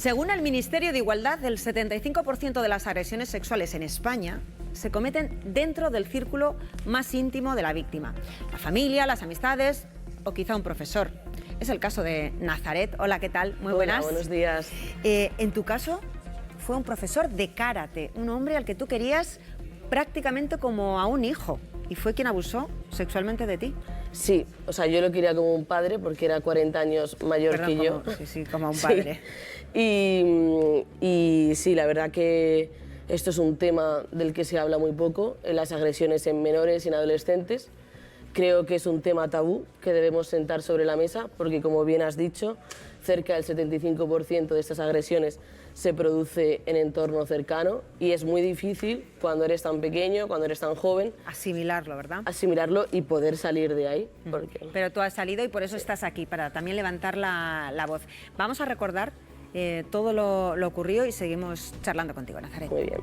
Según el Ministerio de Igualdad, el 75% de las agresiones sexuales en España se cometen dentro del círculo más íntimo de la víctima. La familia, las amistades o quizá un profesor. Es el caso de Nazaret. Hola, ¿qué tal? Muy buenas. Hola, buenos días. En tu caso, fue un profesor de karate, un hombre al que tú querías prácticamente como a un hijo, y fue quien abusó sexualmente de ti. Sí, o sea, yo lo quería como un padre porque era 40 años mayor que yo. Sí, como un padre. Sí. Y sí, la verdad que esto es un tema del que se habla muy poco, en las agresiones en menores y en adolescentes. Creo que es un tema tabú que debemos sentar sobre la mesa porque, como bien has dicho, cerca del 75% de estas agresiones se produce en entorno cercano y es muy difícil cuando eres tan pequeño, cuando eres tan joven. Asimilarlo, ¿verdad? Asimilarlo y poder salir de ahí. Porque... Pero tú has salido y por eso estás aquí, para también levantar la voz. Vamos a recordar todo lo ocurrido y seguimos charlando contigo, Nazaret. Muy bien.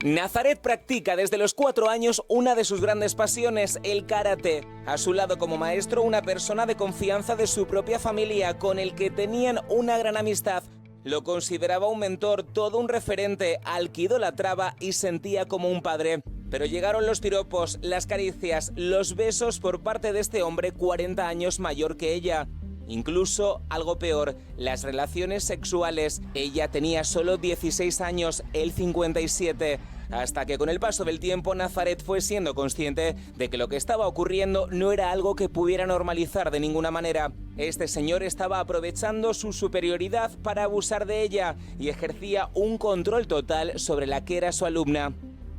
Nazaret practica desde los 4 años una de sus grandes pasiones, el karate. A su lado como maestro, una persona de confianza de su propia familia, con el que tenían una gran amistad. Lo consideraba un mentor, todo un referente, al que idolatraba y sentía como un padre. Pero llegaron los piropos, las caricias, los besos por parte de este hombre 40 años mayor que ella. Incluso, algo peor, las relaciones sexuales. Ella tenía solo 16 años, él 57. Hasta que con el paso del tiempo Nazaret fue siendo consciente de que lo que estaba ocurriendo no era algo que pudiera normalizar de ninguna manera. Este señor estaba aprovechando su superioridad para abusar de ella y ejercía un control total sobre la que era su alumna.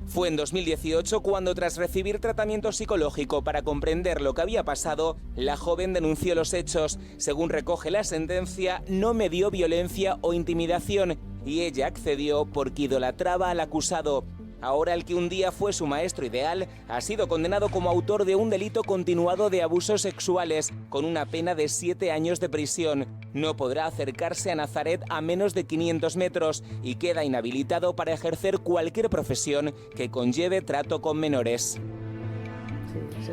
Fue en 2018 cuando, tras recibir tratamiento psicológico para comprender lo que había pasado, la joven denunció los hechos. Según recoge la sentencia, no medió violencia o intimidación y ella accedió porque idolatraba al acusado. Ahora el que un día fue su maestro ideal ha sido condenado como autor de un delito continuado de abusos sexuales, con una pena de 7 años de prisión. No podrá acercarse a Nazaret a menos de 500 metros y queda inhabilitado para ejercer cualquier profesión que conlleve trato con menores.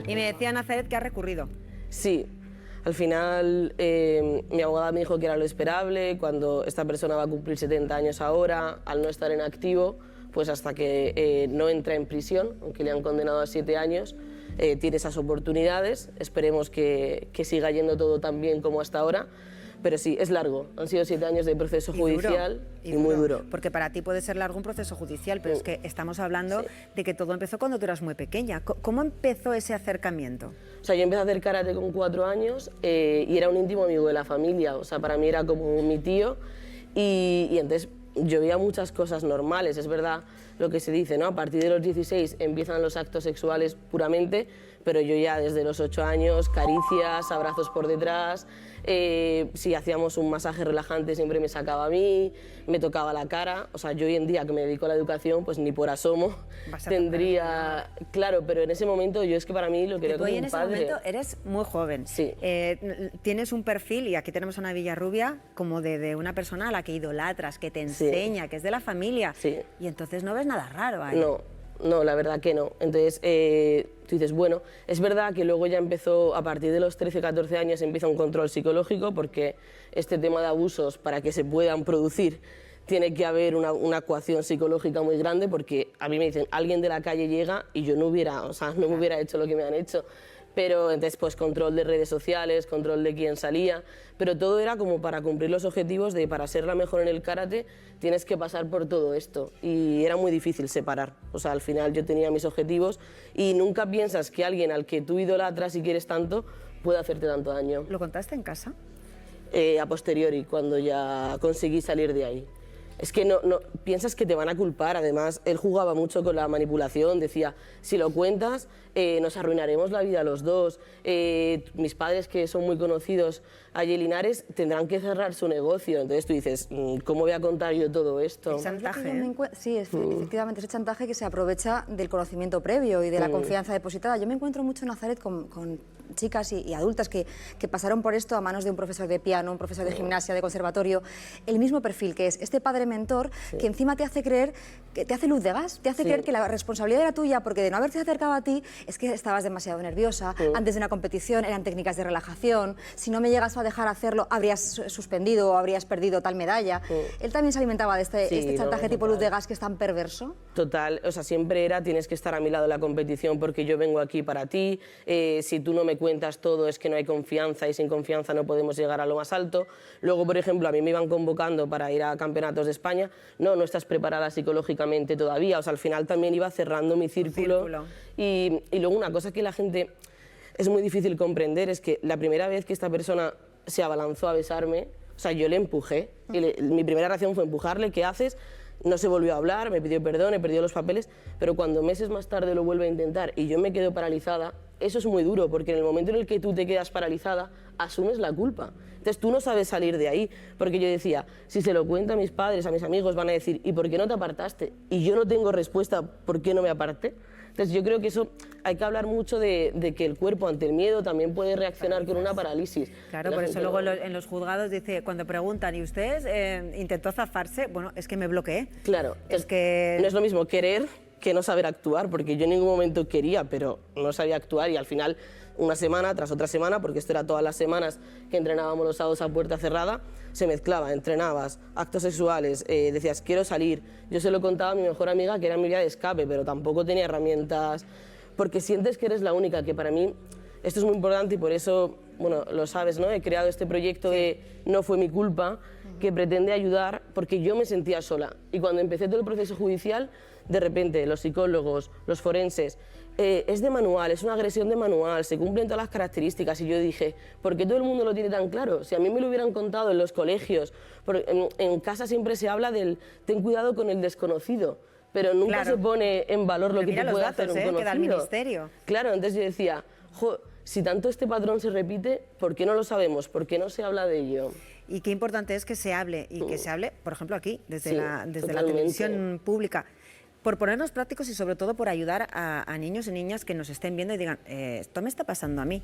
Y me decía Nazaret que ha recurrido. Sí. Al final, mi abogada me dijo que era lo esperable, cuando esta persona va a cumplir 70 años ahora, al no estar en activo, pues hasta que no entra en prisión, aunque le han condenado a 7 años, tiene esas oportunidades. Esperemos que siga yendo todo tan bien como hasta ahora. Pero sí, es largo. Han sido 7 años de proceso judicial y muy duro. Porque para ti puede ser largo un proceso judicial, pero es que estamos hablando de que todo empezó cuando tú eras muy pequeña. ¿Cómo empezó ese acercamiento? O sea, yo empecé a hacer karate con 4 años y era un íntimo amigo de la familia. O sea, para mí era como mi tío y entonces yo veía muchas cosas normales. Es verdad lo que se dice, ¿no? A partir de los 16 empiezan los actos sexuales puramente, pero yo ya desde los 8 años, caricias, abrazos por detrás, si hacíamos un masaje relajante siempre me sacaba a mí, me tocaba la cara. O sea, yo hoy en día que me dedico a la educación, pues ni por asomo tendría... Claro, pero en ese momento yo es que para mí lo quería como un padre. En ese momento eres muy joven. Sí. Tienes un perfil, y aquí tenemos a una Villarrubia, como de una persona a la que idolatras, que te enseña, que es de la familia. Sí. Y entonces no ves nada raro ahí. No, la verdad que no. Entonces, tú dices, bueno, es verdad que luego ya empezó, a partir de los 13, 14 años, empieza un control psicológico, porque este tema de abusos, para que se puedan producir, tiene que haber una coacción psicológica muy grande, porque a mí me dicen, alguien de la calle llega y yo no me hubiera hecho lo que me han hecho. Pero entonces, pues control de redes sociales, control de quién salía, pero todo era como para cumplir los objetivos de, para ser la mejor en el karate, tienes que pasar por todo esto. Y era muy difícil separar. O sea, al final yo tenía mis objetivos y nunca piensas que alguien al que tú idolatras y quieres tanto puede hacerte tanto daño. ¿Lo contaste en casa? A posteriori, cuando ya conseguí salir de ahí. Es que no piensas que te van a culpar. Además, él jugaba mucho con la manipulación, decía, si lo cuentas, nos arruinaremos la vida los dos. Mis padres, que son muy conocidos allí en Linares, tendrán que cerrar su negocio. Entonces tú dices, ¿cómo voy a contar yo todo esto? El chantaje, Sí, efectivamente, ese chantaje que se aprovecha del conocimiento previo y de la confianza depositada. Yo me encuentro mucho, Nazaret, con chicas y adultas que pasaron por esto a manos de un profesor de piano, un profesor de gimnasia, de conservatorio, el mismo perfil, que es este padre mentor que encima te hace creer, que te hace luz de gas, te hace creer que la responsabilidad era tuya, porque de no haberte acercado a ti es que estabas demasiado nerviosa, antes de una competición eran técnicas de relajación, si no me llegas a dejar hacerlo habrías suspendido o habrías perdido tal medalla. Él también se alimentaba de este chantaje tipo luz de gas que es tan perverso. Total, o sea, siempre era tienes que estar a mi lado en la competición porque yo vengo aquí para ti, si tú no me cuentas todo es que no hay confianza y sin confianza no podemos llegar a lo más alto. Luego, por ejemplo, a mí me iban convocando para ir a campeonatos de España, no estás preparada psicológicamente todavía, o sea, al final también iba cerrando mi círculo. Y luego una cosa que la gente es muy difícil comprender es que la primera vez que esta persona se abalanzó a besarme, o sea, yo le empujé, y mi primera reacción fue empujarle, ¿qué haces? No se volvió a hablar, me pidió perdón, he perdido los papeles, pero cuando meses más tarde lo vuelve a intentar y yo me quedo paralizada, eso es muy duro, porque en el momento en el que tú te quedas paralizada, asumes la culpa. Entonces tú no sabes salir de ahí, porque yo decía, si se lo cuento a mis padres, a mis amigos, van a decir, ¿y por qué no te apartaste? Y yo no tengo respuesta, ¿por qué no me aparté? Entonces yo creo que eso hay que hablar mucho de que el cuerpo ante el miedo también puede reaccionar con una parálisis. Claro, por eso luego en los juzgados dice, cuando preguntan, ¿y usted intentó zafarse? Bueno, es que me bloqueé. Claro, es que no es lo mismo querer que no saber actuar, porque yo en ningún momento quería, pero no sabía actuar y al final una semana tras otra semana, porque esto era todas las semanas que entrenábamos los sábados a puerta cerrada, se mezclaba, entrenabas, actos sexuales, decías quiero salir. Yo se lo contaba a mi mejor amiga que era mi vía de escape, pero tampoco tenía herramientas, porque sientes que eres la única, que para mí esto es muy importante y por eso, bueno, lo sabes, ¿no? He creado este proyecto de No fue mi culpa, que pretende ayudar, porque yo me sentía sola. Y cuando empecé todo el proceso judicial, de repente los psicólogos, los forenses, es de manual, es una agresión de manual, se cumplen todas las características y yo dije, ¿por qué todo el mundo lo tiene tan claro? Si a mí me lo hubieran contado en los colegios, en casa siempre se habla del ten cuidado con el desconocido, pero nunca se pone en valor lo que te puede hacer un conocido. Que da el ministerio. Claro, entonces yo decía, si tanto este patrón se repite, ¿por qué no lo sabemos? ¿Por qué no se habla de ello? Y qué importante es que se hable, y que se hable, por ejemplo, aquí, desde la televisión pública. Por ponernos prácticos y sobre todo por ayudar a niños y niñas que nos estén viendo y digan, esto me está pasando a mí.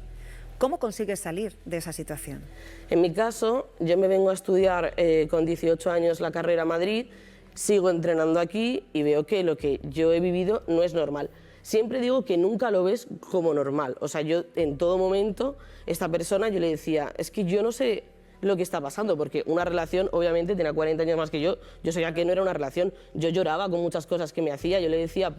¿Cómo consigues salir de esa situación? En mi caso, yo me vengo a estudiar con 18 años la carrera a Madrid, sigo entrenando aquí y veo que lo que yo he vivido no es normal. Siempre digo que nunca lo ves como normal. O sea, yo en todo momento, esta persona, yo le decía, es que yo no sé lo que está pasando, porque una relación, obviamente, tenía 40 años más que yo sabía que no era una relación, yo lloraba con muchas cosas que me hacía, yo le decía,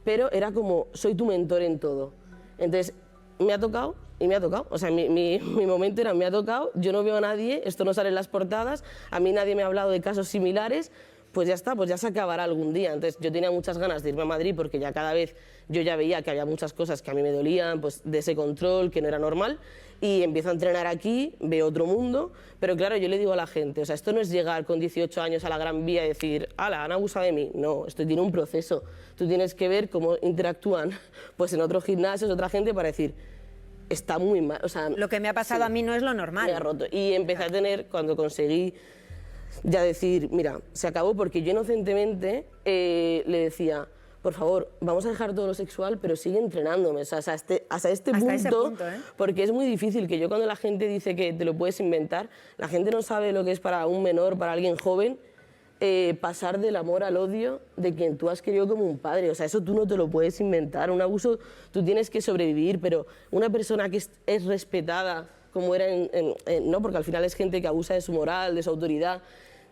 pero era como, soy tu mentor en todo. Entonces, me ha tocado y me ha tocado, o sea, mi momento era, me ha tocado, yo no veo a nadie, esto no sale en las portadas, a mí nadie me ha hablado de casos similares, pues ya está, pues ya se acabará algún día. Entonces yo tenía muchas ganas de irme a Madrid porque ya cada vez yo ya veía que había muchas cosas que a mí me dolían, pues de ese control que no era normal, y empiezo a entrenar aquí, veo otro mundo, pero claro, yo le digo a la gente, o sea, esto no es llegar con 18 años a la Gran Vía y decir, ¡hala, han abusado de mí! No, esto tiene un proceso, tú tienes que ver cómo interactúan pues en otros gimnasios, otra gente para decir, está muy mal, o sea... Lo que me ha pasado a mí no es lo normal. Me ha roto, y empecé a tener, cuando conseguí ya decir, mira, se acabó, porque yo inocentemente le decía, por favor, vamos a dejar todo lo sexual, pero sigue entrenándome, o sea, hasta este punto, porque es muy difícil, que yo cuando la gente dice que te lo puedes inventar, la gente no sabe lo que es para un menor, para alguien joven, pasar del amor al odio de quien tú has querido como un padre, o sea, eso tú no te lo puedes inventar, un abuso tú tienes que sobrevivir, pero una persona que es respetada, como era no, porque al final es gente que abusa de su moral, de su autoridad,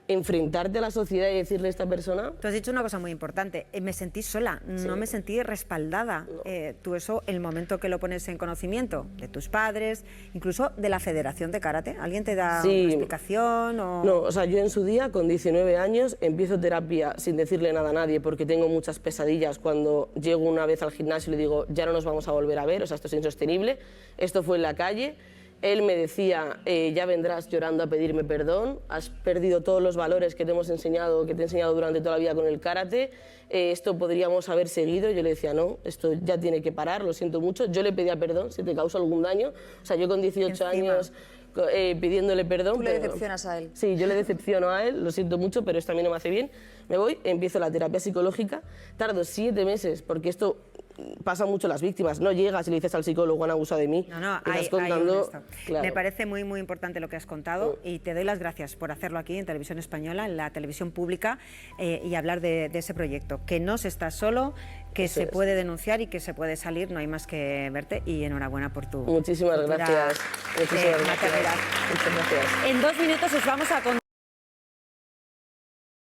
enfrentarte a la sociedad y decirle a esta persona... Tú has dicho una cosa muy importante, me sentí sola, no me sentí respaldada. No. Tú eso, el momento que lo pones en conocimiento de tus padres, incluso de la Federación de Karate, ¿alguien te da una explicación? No, o sea, yo en su día, con 19 años, empiezo terapia sin decirle nada a nadie, porque tengo muchas pesadillas. Cuando llego una vez al gimnasio y le digo, ya no nos vamos a volver a ver, o sea, esto es insostenible, esto fue en la calle. Él me decía, ya vendrás llorando a pedirme perdón, has perdido todos los valores que te hemos enseñado, que te he enseñado durante toda la vida con el karate, esto podríamos haber seguido. Yo le decía, no, esto ya tiene que parar, lo siento mucho. Yo le pedía perdón si te causó algún daño, o sea, yo con 18 años pidiéndole perdón. ¿Tú le decepcionas a él? Sí, yo le decepciono a él, lo siento mucho, pero esto a mí no me hace bien. Me voy, empiezo la terapia psicológica, tardo 7 meses, porque esto pasa mucho las víctimas. No llegas y le dices al psicólogo, han abusado de mí. No, Estás contando... Claro. Me parece muy, muy importante lo que has contado y te doy las gracias por hacerlo aquí en Televisión Española, en la televisión pública, y hablar de ese proyecto. Que no se está solo, que se puede denunciar y que se puede salir, no hay más que verte, y enhorabuena por tu Muchísimas gracias. maternidad. Muchas gracias. En 2 minutos os vamos a contar